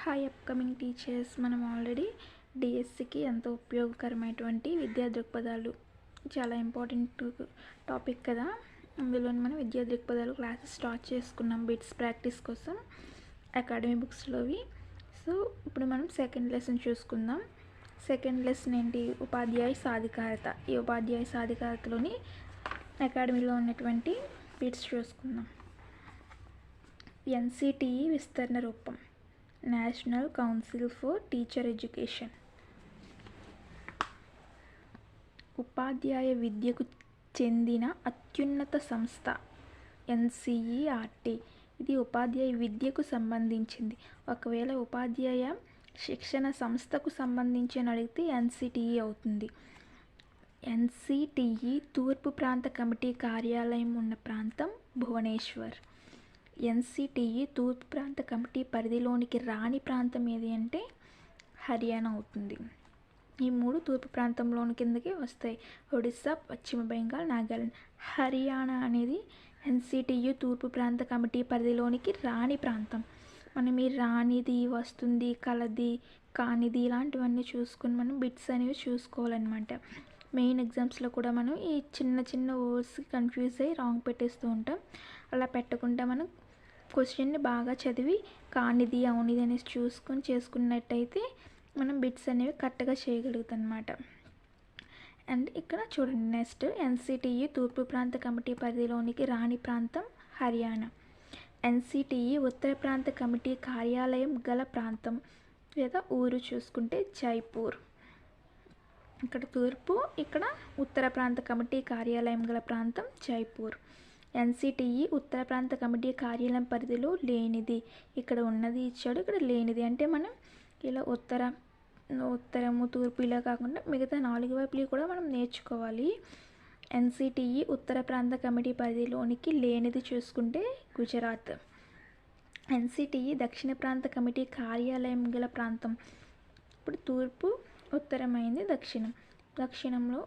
Hi upcoming teachers. మనం already డిఎస్సికి ఎంతో ఉపయోగకరమైనటువంటి విద్యా దృక్పథాలు చాలా ఇంపార్టెంట్ టాపిక్ కదా. అందులో మనం విద్యా దృక్పథాలు క్లాసెస్ స్టార్ట్ చేసుకున్నాం బిట్స్ ప్రాక్టీస్ కోసం అకాడమీ బుక్స్లోవి. సో ఇప్పుడు మనం సెకండ్ లెసన్ చూసుకుందాం. సెకండ్ లెసన్ ఏంటి? ఉపాధ్యాయ సాధికారత. ఈ ఉపాధ్యాయ సాధికారతలోని అకాడమీలో ఉన్నటువంటి బిట్స్ చూసుకుందాం. ఎన్సిటిఈ విస్తరణ రూపం, national council for teacher education. ఉపాధ్యాయ విద్యకు చెందిన అత్యున్నత సంస్థ ఎన్సిఈఆర్టీ. ఇది ఉపాధ్యాయ విద్యకు సంబంధించింది. ఒకవేళ ఉపాధ్యాయ శిక్షణ సంస్థకు సంబంధించి అని అడిగితే ఎన్సిటిఈ అవుతుంది. ఎన్సిటిఈ తూర్పు ప్రాంత కమిటీ కార్యాలయం ఉన్న ప్రాంతం భువనేశ్వర్. ఎన్సిటిఈ తూర్పు ప్రాంత కమిటీ పరిధిలోనికి రాని ప్రాంతం ఏది అంటే హర్యానా అవుతుంది. ఈ మూడు తూర్పు ప్రాంతంలోని కిందకి వస్తాయి: ఒడిస్సా, పశ్చిమ బెంగాల్, నాగాలాండ్. హర్యానా అనేది ఎన్సిటిఈ తూర్పు ప్రాంత కమిటీ పరిధిలోనికి రాని ప్రాంతం. మనం ఈ రానిది, వస్తుంది, కలది, కానిది ఇలాంటివన్నీ చూసుకుని మనం బిట్స్ అనేవి చూసుకోవాలన్నమాట. మెయిన్ ఎగ్జామ్స్లో కూడా మనం ఈ చిన్న చిన్న వర్డ్స్ కన్ఫ్యూజ్ అయ్యి రాంగ్ పెట్టేస్తూ ఉంటాం. అలా పెట్టకుండా మనం క్వశ్చన్ని బాగా చదివి కానిది అవునిది అనేసి చూసుకొని చేసుకున్నట్టయితే మనం బిట్స్ అనేవి కరెక్ట్గా చేయగలుగుతాం అన్నమాట. అండ్ ఇక్కడ చూడండి, నెక్స్ట్ ఎన్సిటిఈ తూర్పు ప్రాంత కమిటీ పరిధిలోనికి రాని ప్రాంతం హర్యానా. ఎన్సిటిఈ ఉత్తర ప్రాంత కమిటీ కార్యాలయం గల ప్రాంతం లేదా ఊరు చూసుకుంటే జైపూర్. ఇక్కడ తూర్పు, ఇక్కడ ఉత్తర ప్రాంత కమిటీ కార్యాలయం గల ప్రాంతం జైపూర్. ఎన్సిటిఈ ఉత్తర ప్రాంత కమిటీ కార్యాలయం పరిధిలో లేనిది. ఇక్కడ ఉన్నది ఇచ్చాడు, ఇక్కడ లేనిది. అంటే మనం ఇలా ఉత్తరము, తూర్పు ఇలా కాకుండా మిగతా 4 వైపులు కూడా మనం నేర్చుకోవాలి. ఎన్సిటిఈ ఉత్తర ప్రాంత కమిటీ పరిధిలోనికి లేనిది చూసుకుంటే గుజరాత్. ఎన్సిటిఈ దక్షిణ ప్రాంత కమిటీ కార్యాలయం గల ప్రాంతం. ఇప్పుడు తూర్పు, ఉత్తరమైంది, దక్షిణం. దక్షిణంలో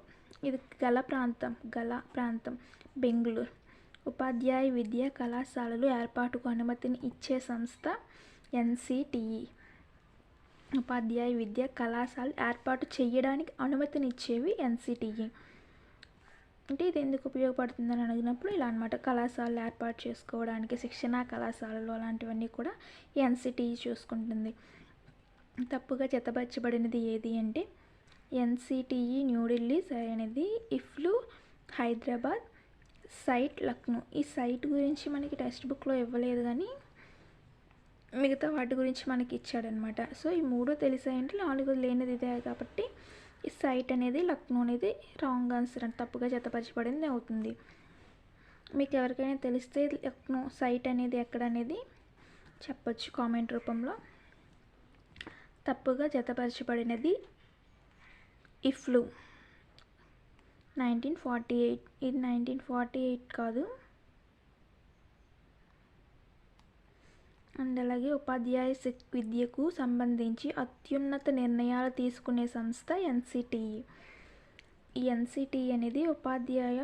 ఇది గల ప్రాంతం బెంగళూరు. ఉపాధ్యాయ విద్యా కళాశాలలు ఏర్పాటుకు అనుమతిని ఇచ్చే సంస్థ ఎన్సిటిఈ. ఉపాధ్యాయ విద్యా కళాశాలలు ఏర్పాటు చేయడానికి అనుమతినిచ్చేవి ఎన్సిటిఈ. అంటే ఇది ఎందుకు ఉపయోగపడుతుందని అడిగినప్పుడు ఇలా అనమాట, కళాశాలలు ఏర్పాటు చేసుకోవడానికి, శిక్షణా కళాశాలలు అలాంటివన్నీ కూడా ఎన్సిటిఈ చూసుకుంటుంది. తప్పుగా జతపరచబడినది ఏది అంటే ఎన్సిటిఈ న్యూఢిల్లీ సరైనది, ఇఫ్లు హైదరాబాద్, సైట్ లక్నో. ఈ సైట్ గురించి మనకి టెక్స్ట్ బుక్లో ఇవ్వలేదు కానీ మిగతా వాటి గురించి మనకి ఇచ్చాడనమాట. సో ఈ 3 తెలిసాయంటే 4 లేనిది ఇదే కాబట్టి ఈ సైట్ అనేది, లక్నో అనేది రాంగ్ ఆన్సర్ అంటే తప్పుగా జతపరచబడింది అవుతుంది. మీకు ఎవరికైనా తెలిస్తే లక్నో సైట్ అనేది ఎక్కడ అనేది చెప్పచ్చు కామెంట్ రూపంలో. తప్పుగా జతపరచబడినది ఇఫ్లు 1948. ఇది 1948 కాదు. అండ్ అలాగే ఉపాధ్యాయ విద్యకు సంబంధించి అత్యున్నత నిర్ణయాలు తీసుకునే సంస్థ ఎన్సిటిఈ. ఈ ఎన్సిటిఈ అనేది ఉపాధ్యాయ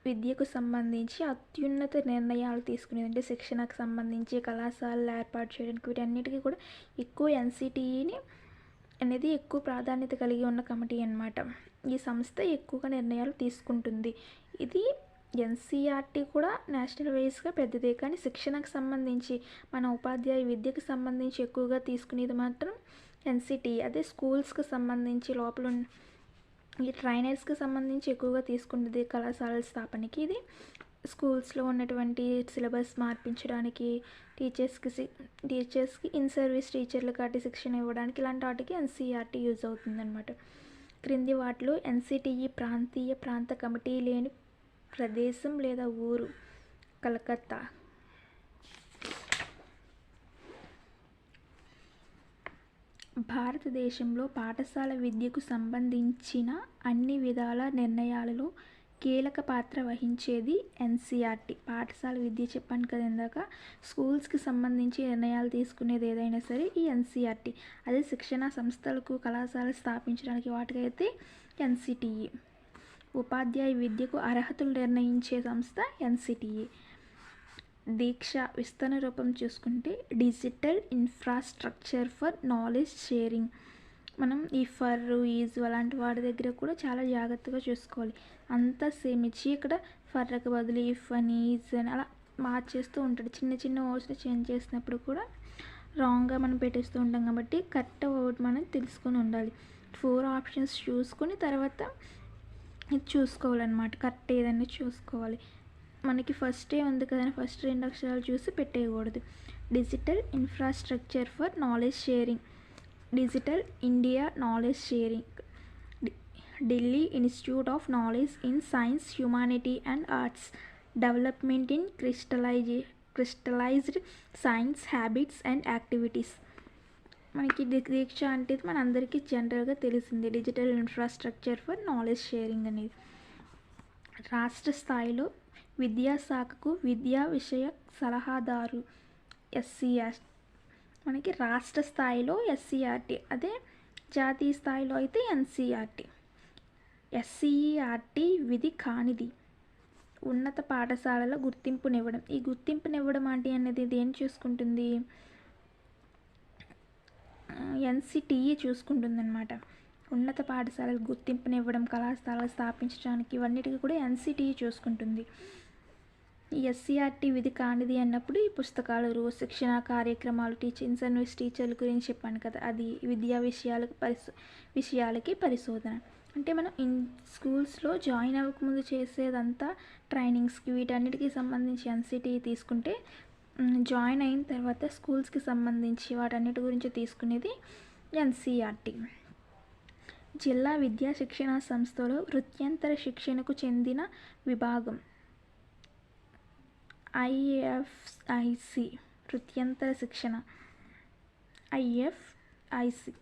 విద్యకు సంబంధించి అత్యున్నత నిర్ణయాలు తీసుకునేది. అంటే శిక్షణకు సంబంధించి కళాశాలలు ఏర్పాటు చేయడానికి వీటన్నిటికీ కూడా ఎక్కువ ఎన్సిటిఈని అనేది ఎక్కువ ప్రాధాన్యత కలిగి ఉన్న కమిటీ అన్నమాట. ఈ సంస్థ ఎక్కువగా నిర్ణయాలు తీసుకుంటుంది. ఇది ఎన్సిఆర్టీ కూడా నేషనల్ వైజ్గా పెద్దదే, కానీ శిక్షణకు సంబంధించి మన ఉపాధ్యాయ విద్యకు సంబంధించి ఎక్కువగా తీసుకునేది మాత్రం ఎన్సిటిఈ. అదే స్కూల్స్కి సంబంధించి లోపల ఈ ట్రైనర్స్కి సంబంధించి ఎక్కువగా తీసుకుంటుంది కళాశాలల స్థాపనకి. ఇది స్కూల్స్లో ఉన్నటువంటి సిలబస్ మార్పించడానికి, టీచర్స్కి ఇన్ సర్వీస్ టీచర్లు కాటి శిక్షణ ఇవ్వడానికి ఇలాంటి వాటికి ఎన్సిఆర్టీ యూజ్ అవుతుందన్నమాట. క్రింది వాటిలో ఎన్సిటిఈ ప్రాంత కమిటీ లేని ప్రదేశం లేదా ఊరు కలకత్తా. భారతదేశంలో పాఠశాల విద్యకు సంబంధించిన అన్ని విధాల నిర్ణయాలలో కీలక పాత్ర వహించేది ఎన్సిఆర్టీ. పాఠశాల విద్య చెప్పాను కదా ఇందాక, స్కూల్స్కి సంబంధించి నిర్ణయాలు తీసుకునేది ఏదైనా సరే ఈ ఎన్సిఆర్టీ. అదే శిక్షణా సంస్థలకు, కళాశాలలు స్థాపించడానికి వాటికైతే ఎన్సిటిఈ. ఉపాధ్యాయ విద్యకు అర్హతలు నిర్ణయించే సంస్థ ఎన్సిటిఈ. దీక్ష విస్తరణ రూపం చూసుకుంటే digital infrastructure for knowledge sharing. మనం ఈ ఫర్, ఈజ్ అలాంటి వాటి దగ్గర కూడా చాలా జాగ్రత్తగా చూసుకోవాలి. అంతా సేమ్ ఇచ్చి ఇక్కడ ఫర్కి బదులు ఇఫ్ అని, ఈజ్ అని అలా మార్చేస్తూ ఉంటాడు. చిన్న చిన్న వర్డ్స్ని చేంజ్ చేసినప్పుడు కూడా రాంగ్గా మనం పెట్టేస్తూ ఉంటాం కాబట్టి కరెక్ట్ వర్డ్ మనం తెలుసుకొని ఉండాలి. 4 ఆప్షన్స్ చూసుకొని తర్వాత ఇది చూసుకోవాలన్నమాట. కరెక్ట్ ఏదైనా చూసుకోవాలి. మనకి ఫస్టే ఉంది కదా, ఫస్ట్ 2 అక్షరాలు చూసి పెట్టేయకూడదు. Digital infrastructure for knowledge sharing, digital India knowledge sharing, Delhi institute of knowledge in science, humanity and arts, development in crystallised science habits and activities. మనకి దీక్ష అంటే మనందరికీ జనరల్గా తెలిసింది digital infrastructure for knowledge sharing అనేది. రాష్ట్ర స్థాయిలో విద్యాశాఖకు విద్యా విషయ సలహాదారు ఎస్సీఆర్. మనకి రాష్ట్ర స్థాయిలో ఎస్సీఆర్టీ, అదే జాతీయ స్థాయిలో అయితే ఎన్సీఆర్టీ. ఎస్సీఆర్టీ విధి కానిది ఉన్నత పాఠశాలలో గుర్తింపునివ్వడం. ఈ గుర్తింపునివ్వడం అంటే అనేది దేని చూసుకుంటుంది? ఎన్సిటిఈ చూసుకుంటుంది అనమాట. ఉన్నత పాఠశాలలు గుర్తింపునివ్వడం, కళాశాలలు స్థాపించడానికి ఇవన్నిటికీ కూడా ఎన్సిటిఈ చూసుకుంటుంది. ఈ ఎస్సీఆర్టీ విధి కానిది అన్నప్పుడు ఈ పుస్తకాలు, శిక్షణ కార్యక్రమాలు, టీచింగ్ సర్వీస్ టీచర్ల గురించి చెప్పాను కదా, అది విద్యా విషయాలకి పరిశోధన. అంటే మనం స్కూల్స్లో జాయిన్ అవ్వకముందు చేసేదంతా ట్రైనింగ్స్కి వీటన్నిటికీ సంబంధించి ఎన్సిటిఈ తీసుకుంటే, జాయిన్ అయిన తర్వాత స్కూల్స్కి సంబంధించి వాటన్నిటి గురించి తీసుకునేది ఎన్సీఆర్టీ. జిల్లా విద్యా శిక్షణ సంస్థలో వృత్యంతర శిక్షణకు చెందిన విభాగం ఐఎఫ్ఐసి. వృత్యంతర శిక్షణ ఐఎఫ్ఐసి.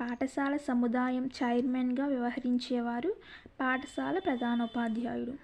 పాఠశాల సముదాయం చైర్మన్గా వ్యవహరించేవారు పాఠశాల ప్రధానోపాధ్యాయుడు.